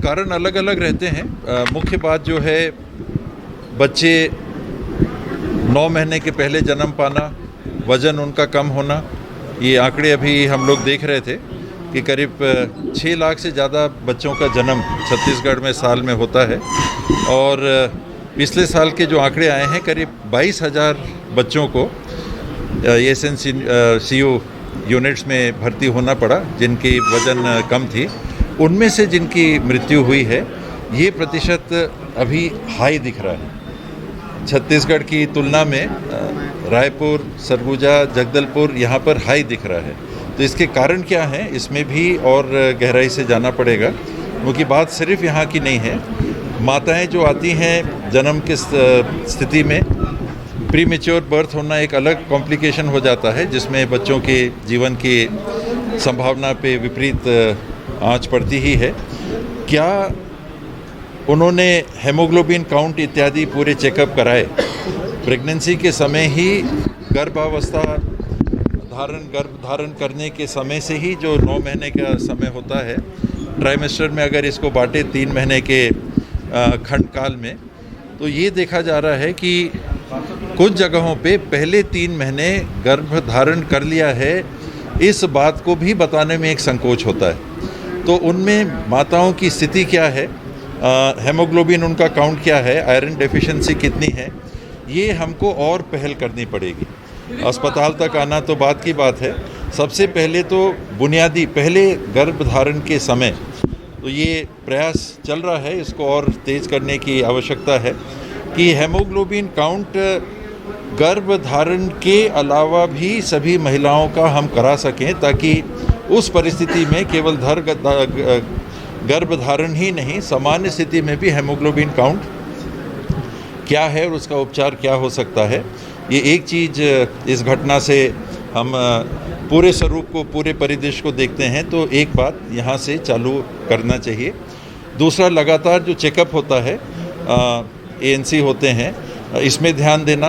कारण अलग अलग रहते हैं। मुख्य बात जो है, बच्चे 9 महीने के पहले जन्म पाना, वज़न उनका कम होना, ये आंकड़े अभी हम लोग देख रहे थे कि करीब 6 लाख से ज़्यादा बच्चों का जन्म छत्तीसगढ़ में साल में होता है। और पिछले साल के जो आंकड़े आए हैं, करीब 22,000 बच्चों को SNCU यूनिट्स में भर्ती होना पड़ा जिनकी वज़न कम थी। उनमें से जिनकी मृत्यु हुई है, ये प्रतिशत अभी हाई दिख रहा है। छत्तीसगढ़ की तुलना में रायपुर, सरगुजा, जगदलपुर यहाँ पर हाई दिख रहा है। तो इसके कारण क्या हैं, इसमें भी और गहराई से जाना पड़ेगा, क्योंकि बात सिर्फ यहाँ की नहीं है। माताएं जो आती हैं जन्म की स्थिति में, प्री मैच्योर बर्थ होना एक अलग कॉम्प्लिकेशन हो जाता है, जिसमें बच्चों के जीवन की संभावना पे विपरीत आंच पड़ती ही है। क्या उन्होंने हेमोग्लोबिन काउंट इत्यादि पूरे चेकअप कराए? प्रेगनेंसी के समय ही, गर्भ धारण करने के समय से ही जो 9 महीने का समय होता है, ट्राइमेस्टर में अगर इसको बांटे 3 महीने के खंड काल में, तो ये देखा जा रहा है कि कुछ जगहों पे पहले 3 महीने गर्भ धारण कर लिया है, इस बात को भी बताने में एक संकोच होता है। तो उनमें माताओं की स्थिति क्या है, हेमोग्लोबिन उनका काउंट क्या है, आयरन डेफिशिएंसी कितनी है, ये हमको और पहल करनी पड़ेगी। अस्पताल तक आना तो बात की बात है, सबसे पहले तो बुनियादी पहले गर्भ धारण के समय, तो ये प्रयास चल रहा है, इसको और तेज़ करने की आवश्यकता है कि हेमोग्लोबिन काउंट गर्भ धारण के अलावा भी सभी महिलाओं का हम करा सकें, ताकि उस परिस्थिति में केवल गर्भ धारण ही नहीं, सामान्य स्थिति में भी हेमोग्लोबिन काउंट क्या है और उसका उपचार क्या हो सकता है। ये एक चीज़ इस घटना से हम पूरे स्वरूप को, पूरे परिदृश्य को देखते हैं, तो एक बात यहाँ से चालू करना चाहिए। दूसरा, लगातार जो चेकअप होता है, ANC होते हैं, इसमें ध्यान देना।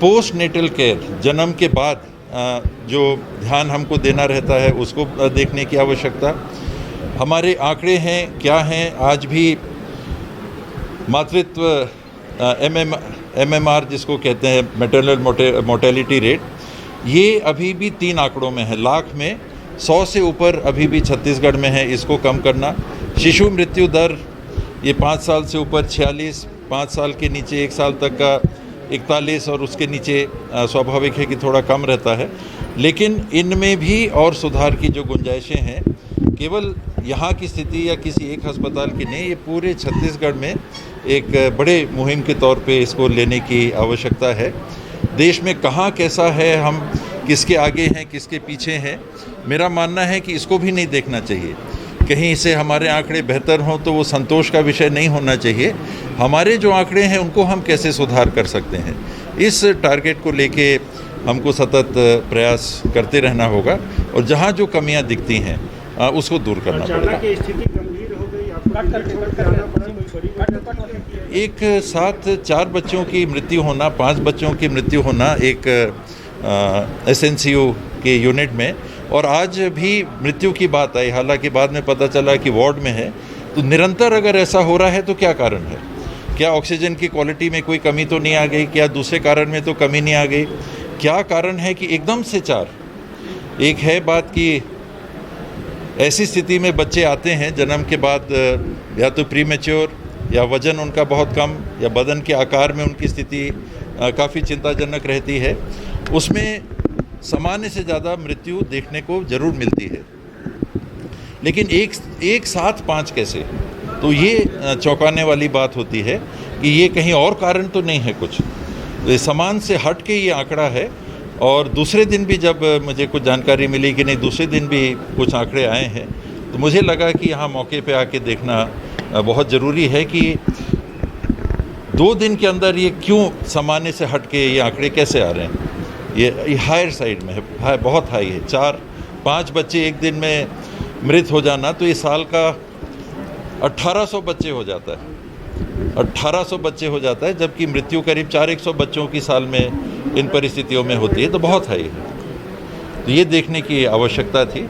पोस्ट नेटल केयर, जन्म के बाद जो ध्यान हमको देना रहता है, उसको देखने की आवश्यकता। हमारे आंकड़े हैं क्या हैं, आज भी मातृत्व MMR जिसको कहते हैं, मैटरनल मोर्टेलिटी रेट, ये अभी भी 3 आंकड़ों में है, लाख में 100 से ऊपर अभी भी छत्तीसगढ़ में है। इसको कम करना। शिशु मृत्यु दर, ये 5 साल से ऊपर 46, 5 साल के नीचे 1 साल तक का 41, और उसके नीचे स्वाभाविक है कि थोड़ा कम रहता है, लेकिन इनमें भी और सुधार की जो गुंजाइशें हैं, केवल यहाँ की स्थिति या किसी एक अस्पताल की नहीं, ये पूरे छत्तीसगढ़ में एक बड़े मुहिम के तौर पे इसको लेने की आवश्यकता है। देश में कहाँ कैसा है, हम किसके आगे हैं, किसके पीछे हैं, मेरा मानना है कि इसको भी नहीं देखना चाहिए। कहीं से हमारे आंकड़े बेहतर हों तो वो संतोष का विषय नहीं होना चाहिए। हमारे जो आंकड़े हैं उनको हम कैसे सुधार कर सकते हैं, इस टारगेट को लेके हमको सतत प्रयास करते रहना होगा, और जहाँ जो कमियाँ दिखती हैं उसको दूर करना पड़ेगा। एक साथ 4 बच्चों की मृत्यु होना, 5 बच्चों की मृत्यु होना एक SNCU के यूनिट में, और आज भी मृत्यु की बात आई, हालांकि बाद में पता चला कि वार्ड में है। तो निरंतर अगर ऐसा हो रहा है तो क्या कारण है? क्या ऑक्सीजन की क्वालिटी में कोई कमी तो नहीं आ गई? क्या दूसरे कारण में तो कमी नहीं आ गई? क्या कारण है कि एकदम से 4? एक है बात कि ऐसी स्थिति में बच्चे आते हैं जन्म के बाद, या तो प्री मैच्योर, या वज़न उनका बहुत कम, या बदन के आकार में उनकी स्थिति काफ़ी चिंताजनक रहती है। उसमें सामान्य से ज़्यादा मृत्यु देखने को ज़रूर मिलती है, लेकिन एक साथ 5 कैसे? तो ये चौंकाने वाली बात होती है कि ये कहीं और कारण तो नहीं है कुछ, तो सामान से हट के ये आंकड़ा है। और दूसरे दिन भी जब मुझे कुछ जानकारी मिली कि नहीं, दूसरे दिन भी कुछ आंकड़े आए हैं, तो मुझे लगा कि यहाँ मौके पे आके देखना बहुत ज़रूरी है कि 2 दिन के अंदर ये क्यों सामान्य से हट के ये आंकड़े कैसे आ रहे हैं। ये हायर साइड में है, बहुत हाई है। 4-5 बच्चे एक दिन में मृत हो जाना, तो ये साल का 1800 बच्चे हो जाता है, 1800 बच्चे हो जाता है, जबकि मृत्यु करीब 400 बच्चों की साल में इन परिस्थितियों में होती है, तो बहुत हाई है। तो ये देखने की आवश्यकता थी।